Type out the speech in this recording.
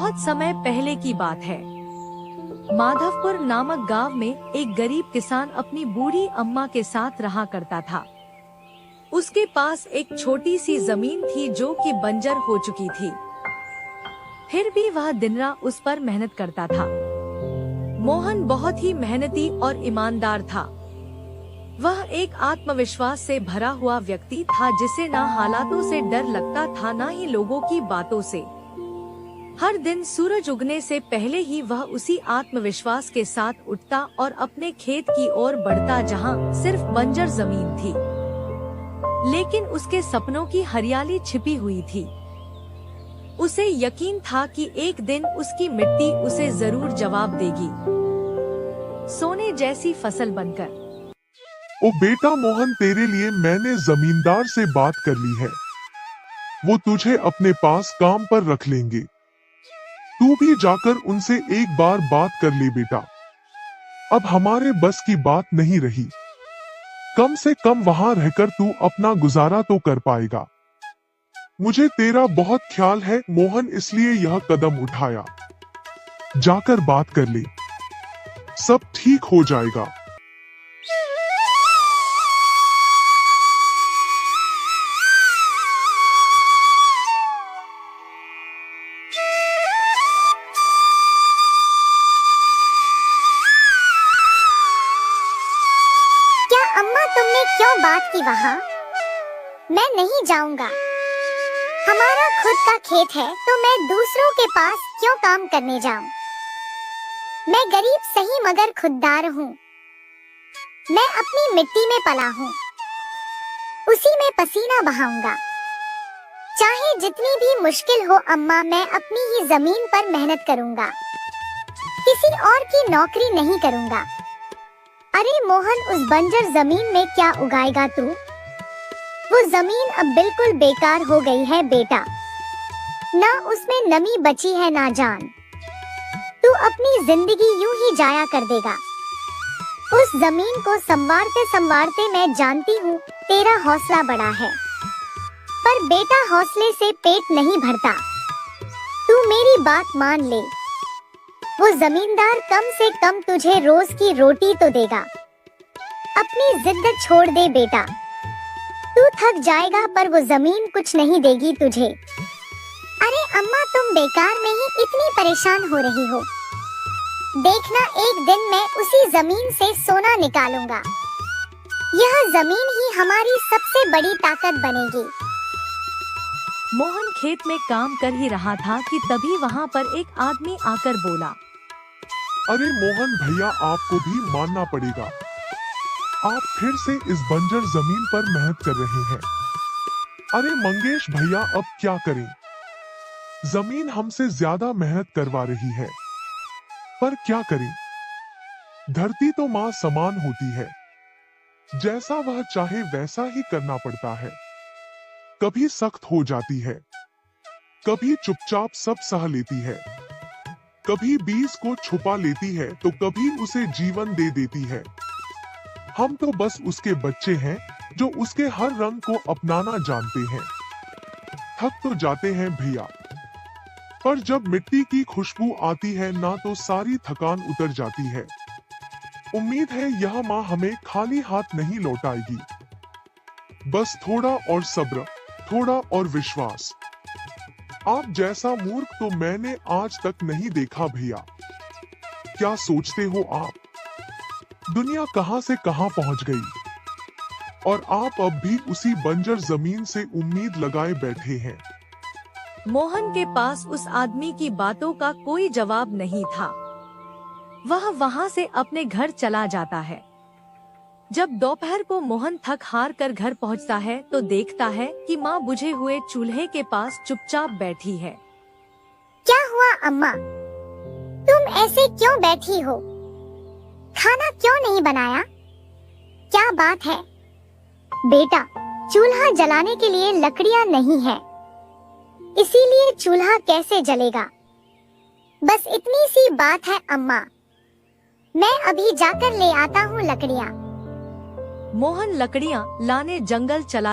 बहुत समय पहले की बात है। माधवपुर नामक गांव में एक गरीब किसान अपनी बूढ़ी अम्मा के साथ रहा करता था। उसके पास एक छोटी सी जमीन थी जो कि बंजर हो चुकी थी। फिर भी वह दिन रात उस पर मेहनत करता था। मोहन बहुत ही मेहनती और ईमानदार था। वह एक आत्मविश्वास से भरा हुआ व्यक्ति था जिसे न हालातों से डर लगता था न ही लोगों की बातों से। हर दिन सूरज उगने से पहले ही वह उसी आत्मविश्वास के साथ उठता और अपने खेत की ओर बढ़ता जहां सिर्फ बंजर जमीन थी, लेकिन उसके सपनों की हरियाली छिपी हुई थी। उसे यकीन था कि एक दिन उसकी मिट्टी उसे जरूर जवाब देगी, सोने जैसी फसल बनकर। ओ बेटा मोहन, तेरे लिए मैंने जमींदार से बात कर ली है। वो तुझे अपने पास काम पर रख लेंगे। तू भी जाकर उनसे एक बार बात कर ले बेटा। अब हमारे बस की बात नहीं रही। कम से कम वहां रहकर तू अपना गुजारा तो कर पाएगा। मुझे तेरा बहुत ख्याल है मोहन, इसलिए यह कदम उठाया। जाकर बात कर ले, सब ठीक हो जाएगा। अम्मा, तुमने क्यों बात की वहाँ? मैं नहीं जाऊंगा। हमारा खुद का खेत है तो मैं दूसरों के पास क्यों काम करने जाऊं? मैं गरीब सही मगर खुददार हूँ। मैं अपनी मिट्टी में पला हूँ, उसी में पसीना बहाऊंगा। चाहे जितनी भी मुश्किल हो अम्मा, मैं अपनी ही जमीन पर मेहनत करूंगा। किसी और की नौकरी नहीं करूंगा। अरे मोहन, उस बंजर जमीन में क्या उगाएगा तू? वो जमीन अब बिल्कुल बेकार हो गई है बेटा। ना उसमें नमी बची है ना जान। तू अपनी जिंदगी यूं ही जाया कर देगा। उस जमीन को संवारते संवारते मैं जानती हूँ तेरा हौसला बड़ा है, पर बेटा हौसले से पेट नहीं भरता। तू मेरी बात मान ले। वो जमींदार कम से कम तुझे रोज की रोटी तो देगा। अपनी जिद छोड़ दे बेटा। तू थक जाएगा पर वो जमीन कुछ नहीं देगी तुझे। अरे अम्मा, तुम बेकार में ही इतनी परेशान हो रही हो। देखना, एक दिन मैं उसी जमीन से सोना निकालूंगा। यह जमीन ही हमारी सबसे बड़ी ताकत बनेगी। मोहन खेत में काम कर ही रहा था कि तभी वहाँ पर एक आदमी आकर बोला, अरे मोहन भैया, आपको भी मानना पड़ेगा। आप फिर से इस बंजर जमीन पर मेहनत कर रहे हैं। अरे मंगेश भैया, अब क्या करें? जमीन हमसे ज्यादा मेहनत करवा रही है, पर क्या करें? धरती तो माँ समान होती है। जैसा वह चाहे वैसा ही करना पड़ता है। कभी सख्त हो जाती है, कभी चुपचाप सब सह लेती है, कभी बीज को छुपा लेती है तो कभी उसे जीवन दे देती है। हम तो बस उसके बच्चे हैं जो उसके हर रंग को अपनाना जानते हैं। थक तो जाते हैं भैया, पर जब मिट्टी की खुशबू आती है ना तो सारी थकान उतर जाती है। उम्मीद है यह माँ हमें खाली हाथ नहीं लौटाएगी। बस थोड़ा और सब्र, थोड़ा और विश्वास। आप जैसा मूर्ख तो मैंने आज तक नहीं देखा भैया। क्या सोचते हो आप? दुनिया कहां से कहां पहुंच गई और आप अब भी उसी बंजर जमीन से उम्मीद लगाए बैठे हैं। मोहन के पास उस आदमी की बातों का कोई जवाब नहीं था। वह वहां से अपने घर चला जाता है। जब दोपहर को मोहन थक हार कर घर पहुंचता है तो देखता है कि माँ बुझे हुए चूल्हे के पास चुपचाप बैठी है। क्या हुआ अम्मा? तुम ऐसे क्यों बैठी हो? खाना क्यों नहीं बनाया? क्या बात है? बेटा, चूल्हा जलाने के लिए लकड़ियाँ नहीं है, इसीलिए चूल्हा कैसे जलेगा? बस इतनी सी बात है अम्मा। मैं अभी जाकर ले आता हूँ लकड़ियाँ। मोहन लकड़ियाँ लाने जंगल चला